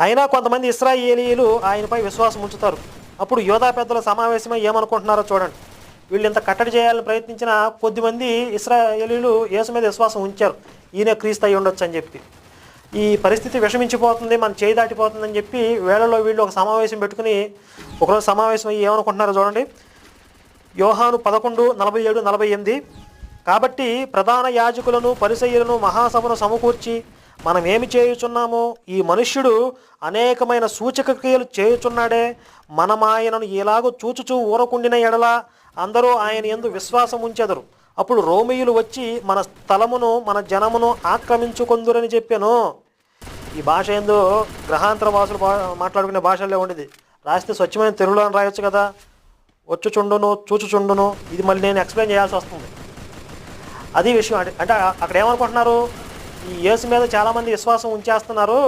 అయినా కొంతమంది ఇశ్రాయేలీయులు ఆయనపై విశ్వాసం ఉంచుతారు. అప్పుడు యోధా పెద్దల సమావేశమై ఏమనుకుంటున్నారో చూడండి. వీళ్ళు ఇంత కట్టడి చేయాలని ప్రయత్నించిన కొద్దిమంది ఇశ్రాయేలీయులు యేసు మీద విశ్వాసం ఉంచారు, ఈయన క్రీస్తు అయి ఉండొచ్చు అని చెప్పి. ఈ పరిస్థితి విషమించిపోతుంది, మన చేయి దాటిపోతుందని చెప్పి వేళలో వీళ్ళు ఒక సమావేశం పెట్టుకుని ఒకరోజు సమావేశం అయ్యి ఏమనుకుంటున్నారో చూడండి. యోహాను 11:47-48. కాబట్టి ప్రధాన యాజకులను పరిసయ్యులను మహాసభను సమకూర్చి, మనం ఏమి చేయుచున్నామో, ఈ మనుష్యుడు అనేకమైన సూచక క్రియలు చేయుచున్నాడే, మనం ఆయనను ఇలాగూ చూచుచూ ఊరకుండిన ఎడల అందరూ ఆయన యందు విశ్వాసం ఉంచెదరు. అప్పుడు రోమీయులు వచ్చి మన స్థలమును మన జనమును ఆక్రమించుకొందురని చెప్పాను. ఈ భాష ఏందో గ్రహాంతర భాషలు మాట్లాడుకునే భాషల్లో ఉండేది. రాస్తే స్వచ్ఛమైన తెలుగులో రాయొచ్చు కదా. వచ్చుచుండును, చూచుచుండును, ఇది మళ్ళీ నేను ఎక్స్ప్లెయిన్ చేయాల్సి వస్తుంది. అది విషయం. అంటే అక్కడ ఏమనుకుంటున్నారు, ఈ యేసు మీద చాలామంది విశ్వాసం ఉంచేస్తున్నారు,